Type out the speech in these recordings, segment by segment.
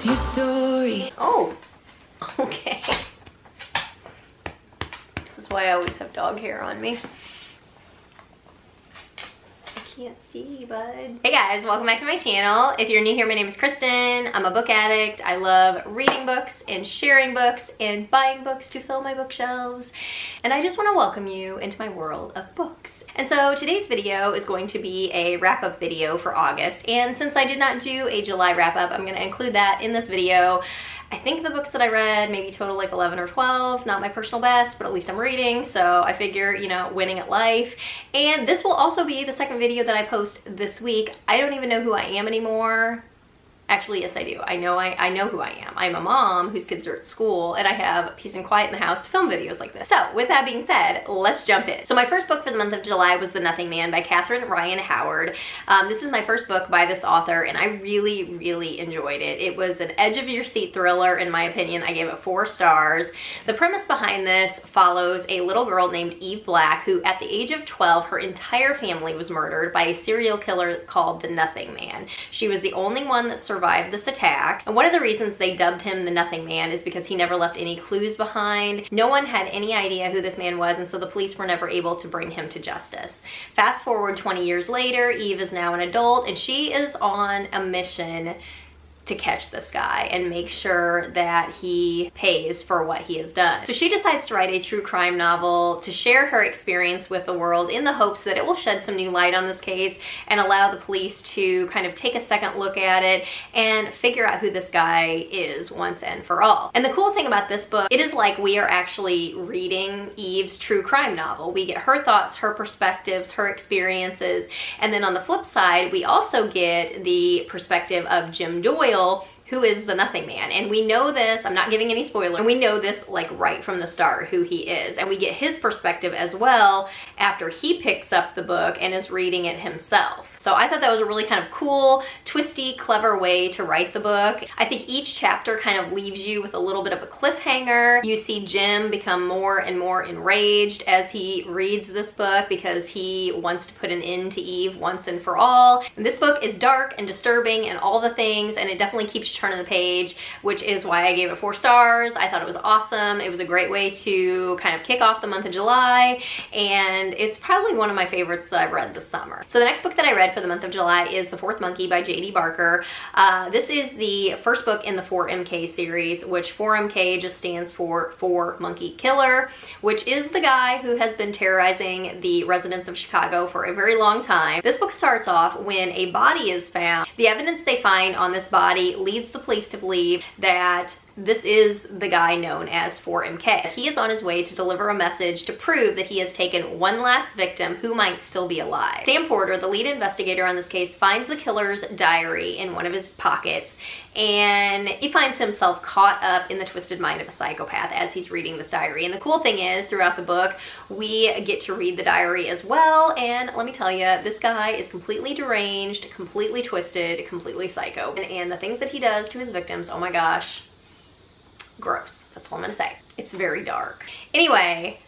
What's your story? Oh, okay. This is why I always have dog hair on me. Can't see, bud. Hey guys, welcome back to my channel. If you're new here, my name is Kristen. I'm a book addict. I love reading books and sharing books and buying books to fill my bookshelves. And I just want to welcome you into my world of books. And so today's video is going to be a wrap-up video for August. And since I did not do a July wrap-up, I'm going to include that in this video. I think the books that I read maybe total like 11 or 12, not my personal best, but at least I'm reading, so I figure, you know, winning at life. And this will also be the second video that I post this week. I don't even know who I am anymore. Actually, yes, I do. I know who I am. I'm a mom whose kids are at school, and I have peace and quiet in the house to film videos like this. So with that being said, let's jump in. So my first book for the month of July was The Nothing Man by Catherine Ryan Howard. This is my first book by this author, and I really enjoyed it. It was an edge-of-your-seat thriller, in my opinion. I gave it 4 stars. The premise behind this follows a little girl named Eve Black, who at the age of 12, her entire family was murdered by a serial killer called the Nothing Man. She was the only one that survived this attack, and one of the reasons they dubbed him the Nothing Man is because he never left any clues behind. No one had any idea who this man was, and so the police were never able to bring him to justice. Fast forward 20 years later, Eve is now an adult, and she is on a mission to catch this guy and make sure that he pays for what he has done. So she decides to write a true crime novel to share her experience with the world in the hopes that it will shed some new light on this case and allow the police to kind of take a second look at it and figure out who this guy is once and for all. And the cool thing about this book, it is like we are actually reading Eve's true crime novel. We get her thoughts, her perspectives, her experiences, and then on the flip side, we also get the perspective of Jim Doyle, who is the Nothing Man. And we know this, I'm not giving any spoiler, and we know this like right from the start who he is. And we get his perspective as well after he picks up the book and is reading it himself. So I thought that was a really kind of cool, twisty, clever way to write the book. I think each chapter kind of leaves you with a little bit of a cliffhanger. You see Jim become more and more enraged as he reads this book because he wants to put an end to Eve once and for all. And this book is dark and disturbing and all the things, and it definitely keeps you turning the page, which is why I gave it 4 stars. I thought it was awesome. It was a great way to kind of kick off the month of July, and it's probably one of my favorites that I've read this summer. So the next book that I read for the month of July is The Fourth Monkey by J.D. Barker. This is the first book in the 4MK series, which 4MK just stands for 4 Monkey Killer, which is the guy who has been terrorizing the residents of Chicago for a very long time. This book starts off when a body is found. The evidence they find on this body leads the police to believe that this is the guy known as 4MK. He is on his way to deliver a message to prove that he has taken one last victim who might still be alive. Sam Porter, the lead investigator on this case, finds the killer's diary in one of his pockets, and he finds himself caught up in the twisted mind of a psychopath as he's reading this diary. And the cool thing is, throughout the book, we get to read the diary as well, and let me tell you, this guy is completely deranged, completely twisted, completely psycho. And the things that he does to his victims, oh my gosh, gross. That's all I'm gonna say. It's very dark. Anyway,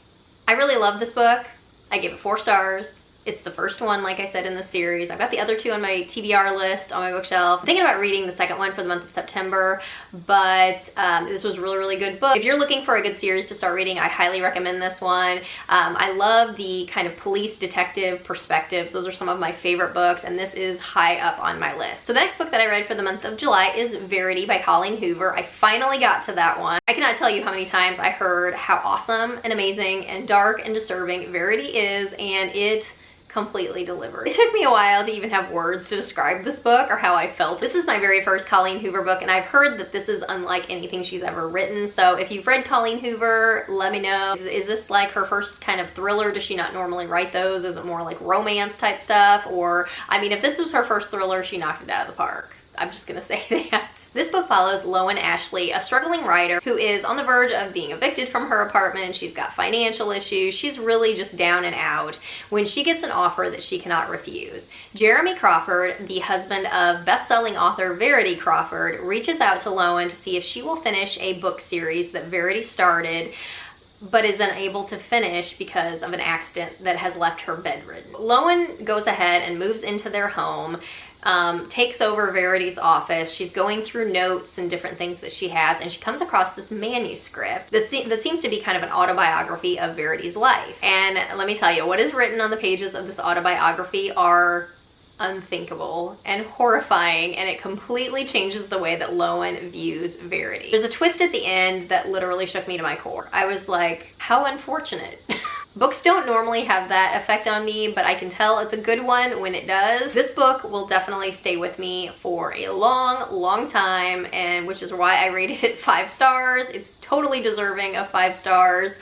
I really love this book. I gave it 4 stars. It's the first one, like I said, in the series. I've got the other 2 on my TBR list on my bookshelf. I'm thinking about reading the second one for the month of September, but this was a really good book. If you're looking for a good series to start reading, I highly recommend this one. I love the kind of police detective perspectives. Those are some of my favorite books, and this is high up on my list. So the next book that I read for the month of July is Verity by Colleen Hoover. I finally got to that one. I cannot tell you how many times I heard how awesome and amazing and dark and disturbing Verity is, and it completely delivered. It took me a while to even have words to describe this book or how I felt. This is my very first Colleen Hoover book, and I've heard that this is unlike anything she's ever written. So if you've read Colleen Hoover, let me know. Is this like her first kind of thriller? Does she not normally write those? Is it more like romance type stuff? Or, I mean, if this was her first thriller, she knocked it out of the park. I'm just gonna say that. This book follows Loan Ashley, a struggling writer who is on the verge of being evicted from her apartment. She's got financial issues. She's really just down and out when she gets an offer that she cannot refuse. Jeremy Crawford, the husband of best-selling author Verity Crawford, reaches out to Loan to see if she will finish a book series that Verity started but is unable to finish because of an accident that has left her bedridden. Loan goes ahead and moves into their home. takes over Verity's office. She's going through notes and different things that she has, and she comes across this manuscript that seems to be kind of an autobiography of Verity's life. And let me tell you, what is written on the pages of this autobiography are unthinkable and horrifying, and it completely changes the way that Lowen views Verity. There's a twist at the end that literally shook me to my core. I was like, how unfortunate. Books don't normally have that effect on me, but I can tell it's a good one when it does. This book will definitely stay with me for a long time, and which is why I rated it 5 stars. It's totally deserving of 5 stars.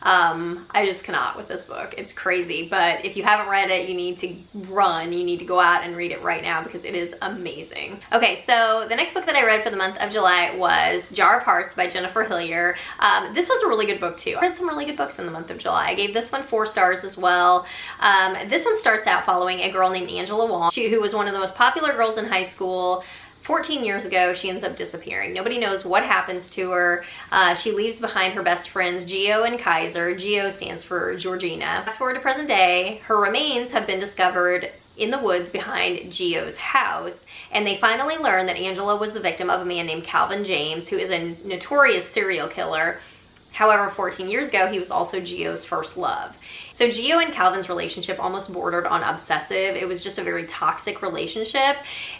I just cannot with this book. It's crazy, but if you haven't read it, you need to run. You need to go out and read it right now because it is amazing. Okay, so the next book that I read for the month of July was Jar of Hearts by Jennifer Hillier. This was a really good book too. I read some really good books in the month of July. I gave this one 4 stars as well. This one starts out following a girl named Angela Wong, who was one of the most popular girls in high school. 14 years ago, she ends up disappearing. Nobody knows what happens to her. She leaves behind her best friends, Gio and Kaiser. Gio stands for Georgina. Fast forward to present day, her remains have been discovered in the woods behind Gio's house, and they finally learn that Angela was the victim of a man named Calvin James, who is a notorious serial killer. However, 14 years ago, he was also Gio's first love. So Gio and Calvin's relationship almost bordered on obsessive. It was just a very toxic relationship.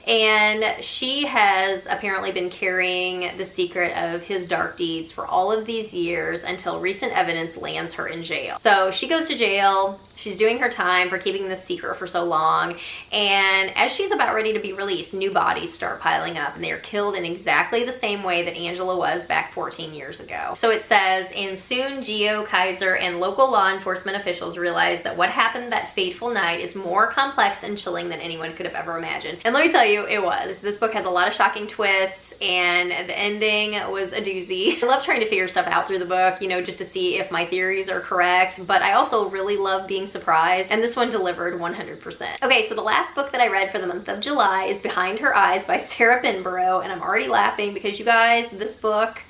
And she has apparently been carrying the secret of his dark deeds for all of these years until recent evidence lands her in jail. So she goes to jail. She's doing her time for keeping this secret for so long. And as she's about ready to be released, new bodies start piling up, and they are killed in exactly the same way that Angela was back 14 years ago. So it says, and soon Gio, Kaiser, and local law enforcement officials realize that what happened that fateful night is more complex and chilling than anyone could have ever imagined. And let me tell you, it was. This book has a lot of shocking twists, and the ending was a doozy. I love trying to figure stuff out through the book, you know, just to see if my theories are correct, but I also really love being surprised, and this one delivered 100%. Okay, so the last book that I read for the month of July is Behind Her Eyes by Sarah Pinborough, and I'm already laughing because you guys, this book,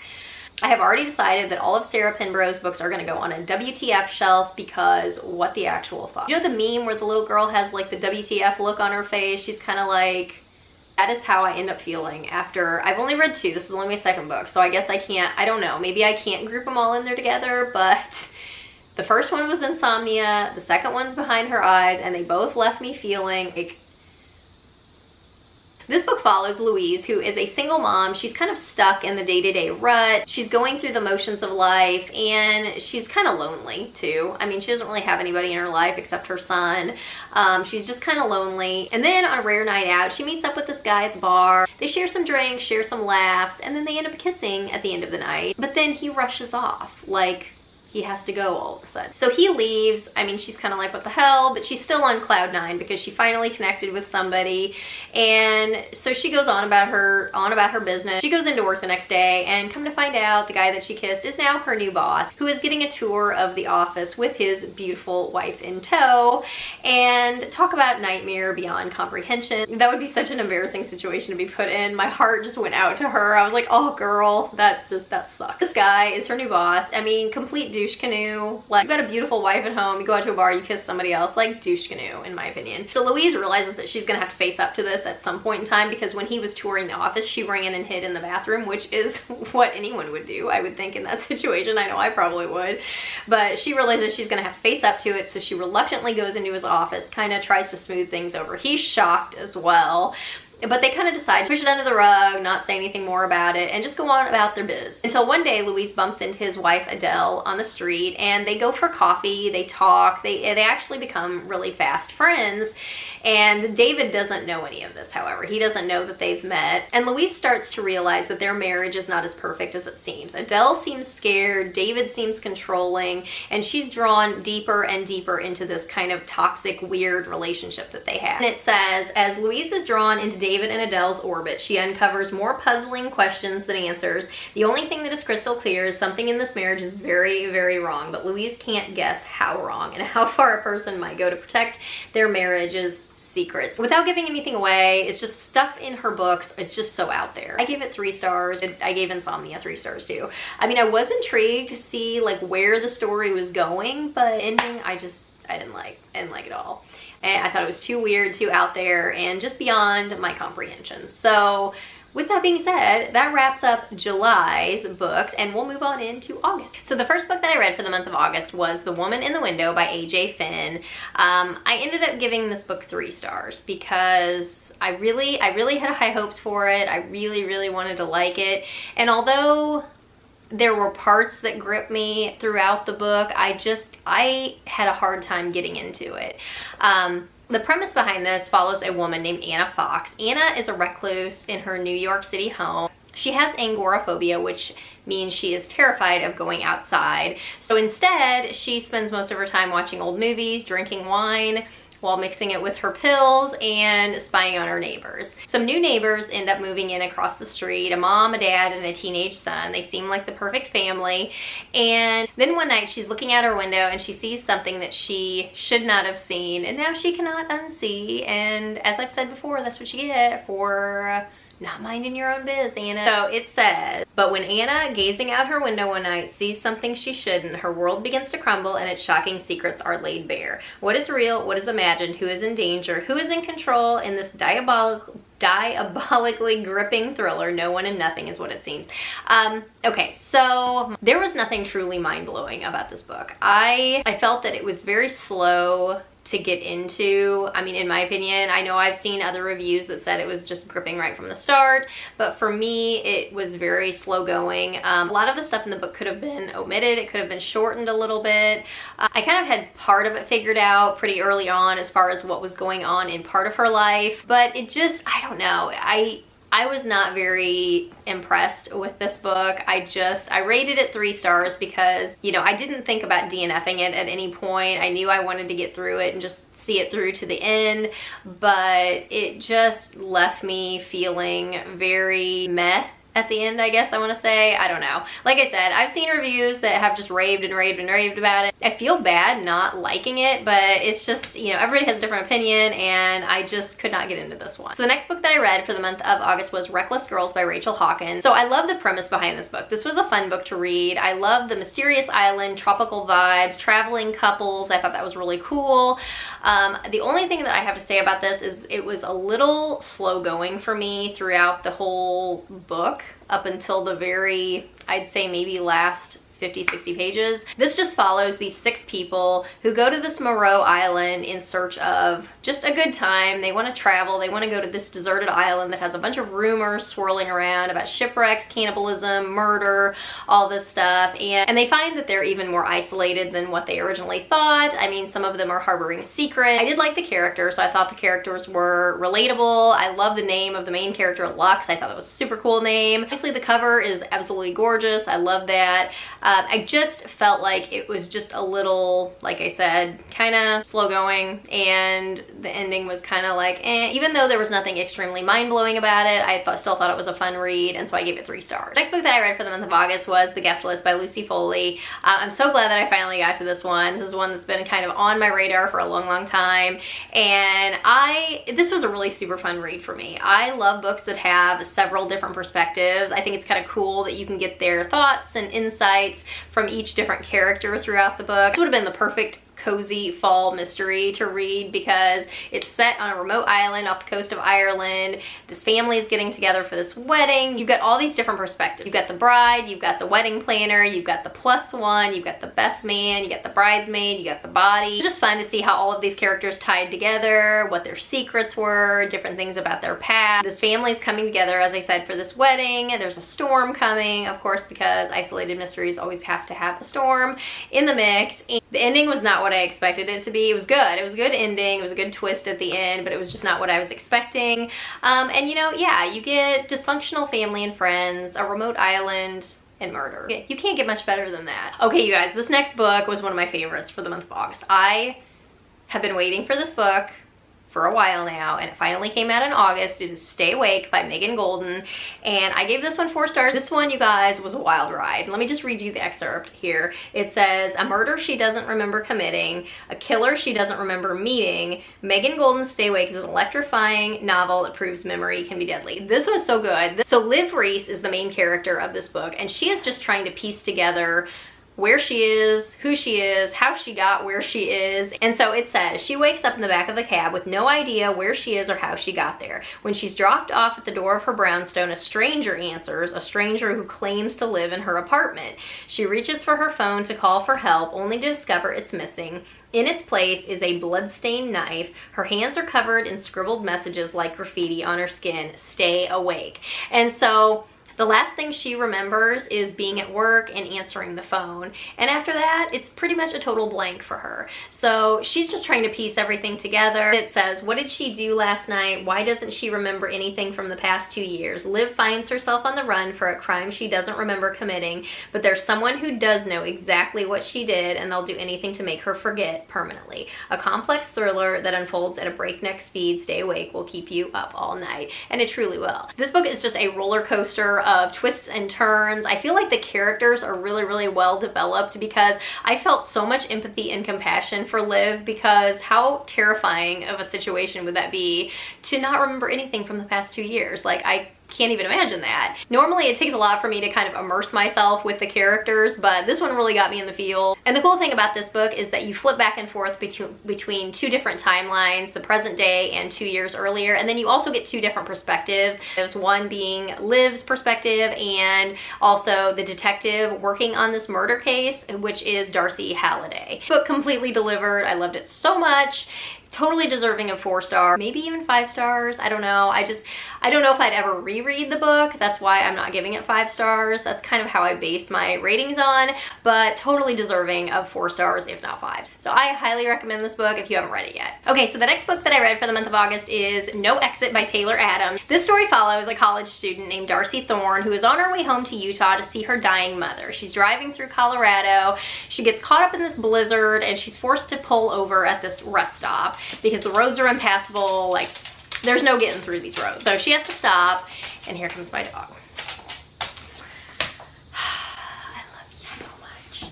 I have already decided that all of Sarah Pinborough's books are going to go on a WTF shelf because what the actual fuck. You know the meme where the little girl has like the WTF look on her face? She's kind of like, that is how I end up feeling after, I've only read 2, this is only my 2nd book, so I guess I can't, I don't know, maybe I can't group them all in there together, but the first one was Insomnia, the second one's Behind Her Eyes, and they both left me feeling like. This book follows Louise, who is a single mom. She's kind of stuck in the day-to-day rut. She's going through the motions of life, and she's kind of lonely too. I mean, she doesn't really have anybody in her life except her son. She's just kind of lonely. And then on a rare night out, she meets up with this guy at the bar. They share some drinks, share some laughs, and then they end up kissing at the end of the night. But then he rushes off, like he has to go all of a sudden. So he leaves. I mean, she's kind of like, what the hell? But she's still on cloud 9 because she finally connected with somebody. And so she goes on about her business. She goes into work the next day, and come to find out, the guy that she kissed is now her new boss, who is getting a tour of the office with his beautiful wife in tow. And talk about nightmare beyond comprehension. That would be such an embarrassing situation to be put in. My heart just went out to her. I was like, oh girl, that sucks. This guy is her new boss. I mean, complete douche canoe. Like, you got a beautiful wife at home, you go out to a bar, you kiss somebody else, like douche canoe in my opinion. So Louise realizes that she's gonna have to face up to this at some point in time, because when he was touring the office, she ran and hid in the bathroom, which is what anyone would do, I would think, in that situation. I know I probably would. But she realizes she's gonna have to face up to it, so she reluctantly goes into his office, kind of tries to smooth things over. He's shocked as well. But they kind of decide to push it under the rug, not say anything more about it, and just go on about their biz. Until one day, Louise bumps into his wife, Adele, on the street, and they go for coffee, they talk, they actually become really fast friends. And David doesn't know any of this, however. He doesn't know that they've met. And Louise starts to realize that their marriage is not as perfect as it seems. Adele seems scared, David seems controlling, and she's drawn deeper and deeper into this kind of toxic, weird relationship that they have. And it says, as Louise is drawn into David and Adele's orbit, she uncovers more puzzling questions than answers. The only thing that is crystal clear is something in this marriage is very, very wrong, but Louise can't guess how wrong and how far a person might go to protect their marriage's secrets. Without giving anything away, it's just stuff in her books. It's just so out there. I gave it 3 stars. I gave Insomnia 3 stars too. I mean, I was intrigued to see like where the story was going, but ending, I just I didn't like it at all. And I thought it was too weird, too out there, and just beyond my comprehension. So with that being said, that wraps up July's books, and we'll move on into August. So the first book that I read for the month of August was The Woman in the Window by A.J. Finn. I ended up giving this book 3 stars because I really had high hopes for it. I really wanted to like it. And although there were parts that gripped me throughout the book, I had a hard time getting into it. The premise behind this follows a woman named Anna Fox. Anna is a recluse in her New York City home. She has agoraphobia, which means she is terrified of going outside. So instead, she spends most of her time watching old movies, drinking wine, while mixing it with her pills and spying on her neighbors. Some new neighbors end up moving in across the street, a mom, a dad, and a teenage son. They seem like the perfect family. And then one night she's looking out her window and she sees something that she should not have seen, and now she cannot unsee. And as I've said before, that's what you get for not minding your own biz, Anna. So it says, but when Anna, gazing out her window one night, sees something she shouldn't, her world begins to crumble and its shocking secrets are laid bare. What is real? What is imagined? Who is in danger? Who is in control in this diabolically gripping thriller? No one and nothing is what it seems. Okay, so there was nothing truly mind-blowing about this book. I felt that it was very slow to get into. I mean, in my opinion, I know I've seen other reviews that said it was just gripping right from the start, but for me, it was very slow going. A lot of the stuff in the book could have been omitted. It could have been shortened a little bit. I kind of had part of it figured out pretty early on as far as what was going on in part of her life, but it just, I don't know. I was not very impressed with this book. I rated it 3 stars because, you know, I didn't think about DNFing it at any point. I knew I wanted to get through it and just see it through to the end, but it just left me feeling very meh at the end, I guess I want to say. I don't know. Like I said, I've seen reviews that have just raved and raved and raved about it. I feel bad not liking it, but it's just, you know, everybody has a different opinion, and I just could not get into this one. So the next book that I read for the month of August was Reckless Girls by Rachel Hawkins. So I love the premise behind this book. This was a fun book to read. I love the mysterious island, tropical vibes, traveling couples. I thought that was really cool. The only thing that I have to say about this is it was a little slow going for me throughout the whole book, up until the very, I'd say maybe last 50-60 pages. This just follows these 6 people who go to this Moreau Island in search of just a good time. They want to travel. They want to go to this deserted island that has a bunch of rumors swirling around about shipwrecks, cannibalism, murder, all this stuff. And they find that they're even more isolated than what they originally thought. I mean, some of them are harboring secrets. I did like the characters, so I thought the characters were relatable. I love the name of the main character, Lux. I thought that was a super cool name. Obviously, the cover is absolutely gorgeous. I love that. I just felt like it was just a little, like I said, kind of slow going, and the ending was kind of like, eh. Even though there was nothing extremely mind-blowing about it, I still thought it was a fun read, and so I gave it 3 stars. Next book that I read for the month of August was The Guest List by Lucy Foley. I'm so glad that I finally got to this one. This is one that's been kind of on my radar for a long time, and this was a really super fun read for me. I love books that have several different perspectives. I think it's kind of cool that you can get their thoughts and insights from each different character throughout the book. This would have been the perfect cozy fall mystery to read because it's set on a remote island off the coast of Ireland. This family is getting together for this wedding. You've got all these different perspectives. You've got the bride, you've got the wedding planner, you've got the +1, you've got the best man, you got the bridesmaid, you got the body. It's just fun to see how all of these characters tied together, what their secrets were, different things about their past. This family's coming together, as I said, for this wedding. There's a storm coming, of course, because isolated mysteries always have to have a storm in the mix. And the ending was not what I expected it to be. It was good. It was a good ending. It was a good twist at the end, but it was just not what I was expecting. And you know, yeah, you get dysfunctional family and friends, a remote island, and murder. You can't get much better than that. Okay, you guys, this next book was one of my favorites for the month of August. I have been waiting for this book for a while now, and it finally came out in August. It is Stay Awake by Megan Golden, and I gave this one 4 stars. This one, you guys, was a wild ride. Let me just read you the excerpt here. It says, a murder she doesn't remember committing, a killer she doesn't remember meeting. Megan Golden's Stay Awake is an electrifying novel that proves memory can be deadly. This was so good. So Liv Reese is the main character of this book, and she is just trying to piece together where she is, who she is, how she got where she is. And so it says, she wakes up in the back of the cab with no idea where she is or how she got there. When she's dropped off at the door of her brownstone, a stranger answers, a stranger who claims to live in her apartment. She reaches for her phone to call for help, only to discover it's missing. In its place is a blood-stained knife. Her hands are covered in scribbled messages like graffiti on her skin. Stay awake. And so the last thing she remembers is being at work and answering the phone. And after that, it's pretty much a total blank for her. So she's just trying to piece everything together. It says, what did she do last night? Why doesn't she remember anything from the past 2 years? Liv finds herself on the run for a crime she doesn't remember committing, but there's someone who does know exactly what she did, and they'll do anything to make her forget permanently. A complex thriller that unfolds at a breakneck speed. Stay awake will keep you up all night. And it truly will. This book is just a roller coaster of twists and turns. I feel like the characters are really, really well developed, because I felt so much empathy and compassion for Liv, because how terrifying of a situation would that be to not remember anything from the past 2 years? Like, I can't even imagine that. Normally it takes a lot for me to kind of immerse myself with the characters, but this one really got me in the feel. And the cool thing about this book is that you flip back and forth between two different timelines, the present day and 2 years earlier, and then you also get two different perspectives. There's one being Liv's perspective, and also the detective working on this murder case, which is Darcy Halliday. Book completely delivered. I loved it so much. Totally deserving of 4 stars, maybe even 5 stars. I don't know. I don't know if I'd ever reread the book. That's why I'm not giving it 5 stars. That's kind of how I base my ratings on, but totally deserving of 4 stars, if not 5. So I highly recommend this book if you haven't read it yet. Okay, so the next book that I read for the month of August is No Exit by Taylor Adams. This story follows a college student named Darcy Thorne, who is on her way home to Utah to see her dying mother. She's driving through Colorado. She gets caught up in this blizzard, and she's forced to pull over at this rest stop because the roads are impassable. Like, there's no getting through these roads. So she has to stop, and here comes my dog. I love you so much.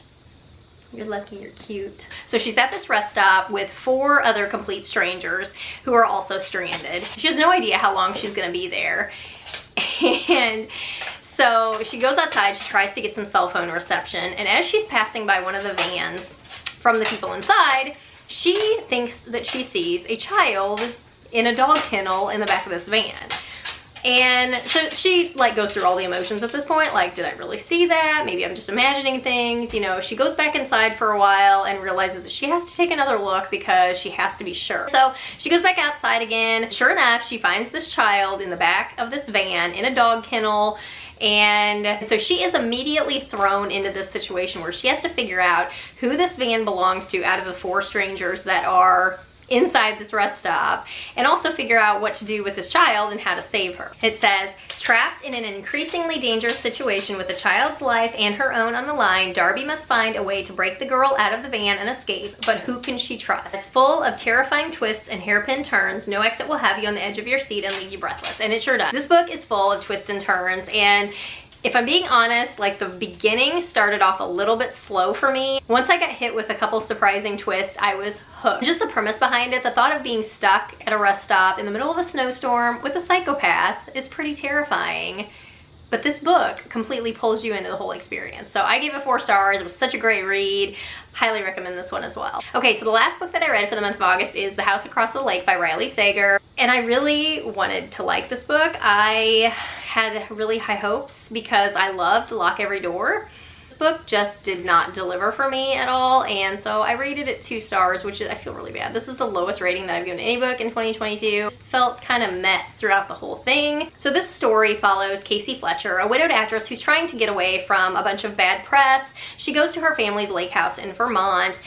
You're lucky, you're cute. So she's at this rest stop with 4 other complete strangers who are also stranded. She has no idea how long she's gonna be there. And so she goes outside, she tries to get some cell phone reception, and as she's passing by one of the vans from the people inside, she thinks that she sees a child in a dog kennel in the back of this van. And so she like goes through all the emotions at this point, like, did I really see that? Maybe I'm just imagining things. You know, she goes back inside for a while and realizes that she has to take another look because she has to be sure. So she goes back outside again. Sure enough, she finds this child in the back of this van in a dog kennel. And so she is immediately thrown into this situation where she has to figure out who this van belongs to out of the 4 strangers that are inside this rest stop, and also figure out what to do with this child and how to save her. It says, trapped in an increasingly dangerous situation with a child's life and her own on the line, Darby must find a way to break the girl out of the van and escape, but who can she trust? It's full of terrifying twists and hairpin turns. No Exit will have you on the edge of your seat and leave you breathless, and it sure does. This book is full of twists and turns, and if I'm being honest, like, the beginning started off a little bit slow for me. Once I got hit with a couple surprising twists, I was hooked. Just the premise behind it, the thought of being stuck at a rest stop in the middle of a snowstorm with a psychopath is pretty terrifying. But this book completely pulls you into the whole experience. So I gave it 4 stars. It was such a great read. Highly recommend this one as well. Okay, so the last book that I read for the month of August is The House Across the Lake by Riley Sager. And I really wanted to like this book. I had really high hopes because I loved Lock Every Door. This book just did not deliver for me at all, and so I rated it 2 stars, which is, I feel really bad. This is the lowest rating that I've given any book in 2022. It felt kind of meh throughout the whole thing. So this story follows Casey Fletcher, a widowed actress who's trying to get away from a bunch of bad press. She goes to her family's lake house in Vermont.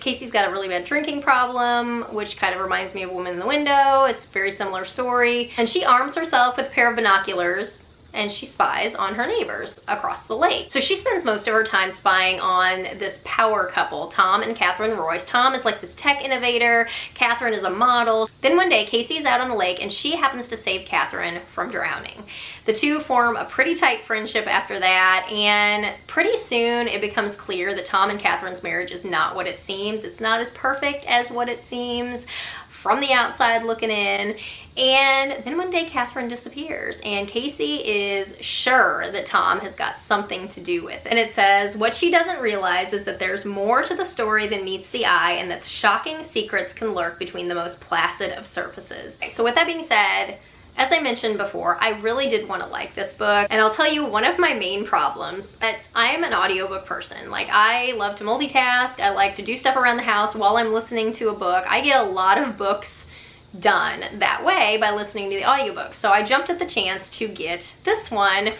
Casey's got a really bad drinking problem, which kind of reminds me of Woman in the Window. It's a very similar story. And she arms herself with a pair of binoculars, and she spies on her neighbors across the lake. So she spends most of her time spying on this power couple, Tom and Catherine Royce. Tom is like this tech innovator. Catherine is a model. Then one day, Casey is out on the lake, and she happens to save Catherine from drowning. The two form a pretty tight friendship after that, and pretty soon it becomes clear that Tom and Catherine's marriage is not what it seems. It's not as perfect as what it seems. from the outside looking in. And then one day Catherine disappears and Casey is sure that Tom has got something to do with it. And it says, what she doesn't realize is that there's more to the story than meets the eye and that shocking secrets can lurk between the most placid of surfaces. So with that being said, as I mentioned before, I really did want to like this book, and I'll tell you one of my main problems. I am an audiobook person. Like, I love to multitask. I like to do stuff around the house while I'm listening to a book. I get a lot of books done that way by listening to the audiobook. So I jumped at the chance to get this one.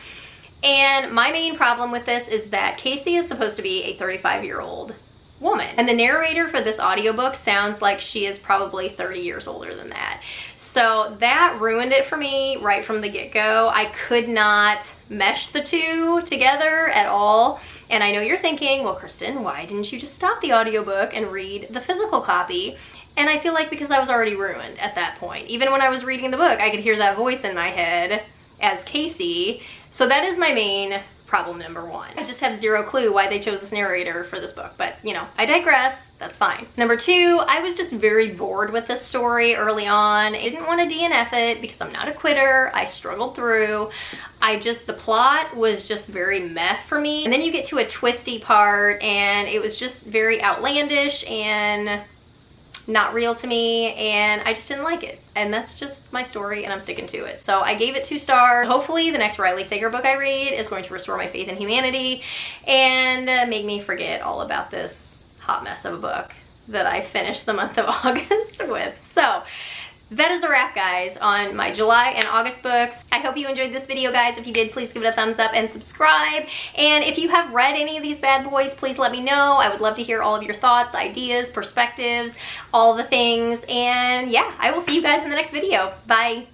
And my main problem with this is that Casey is supposed to be a 35-year-old woman. And the narrator for this audiobook sounds like she is probably 30 years older than that. So that ruined it for me right from the get-go. I could not mesh the two together at all. And I know you're thinking, well, Kristin, why didn't you just stop the audiobook and read the physical copy? And I feel like because I was already ruined at that point. Even when I was reading the book, I could hear that voice in my head as Casey. So that is my main problem number one. I just have zero clue why they chose this narrator for this book, but you know, I digress. That's fine. Number two, I was just very bored with this story early on. I didn't want to DNF it because I'm not a quitter. I struggled through. The plot was just very meh for me. And then you get to a twisty part and it was just very outlandish and not real to me, and I just didn't like it. And that's just my story and I'm sticking to it. So I gave it 2 stars. Hopefully the next Riley Sager book I read is going to restore my faith in humanity and make me forget all about this hot mess of a book that I finished the month of August with. So that is a wrap, guys, on my July and August books. I hope you enjoyed this video, guys. If you did, please give it a thumbs up and subscribe. And if you have read any of these bad boys, please let me know. I would love to hear all of your thoughts, ideas, perspectives, all the things. And yeah, I will see you guys in the next video. Bye.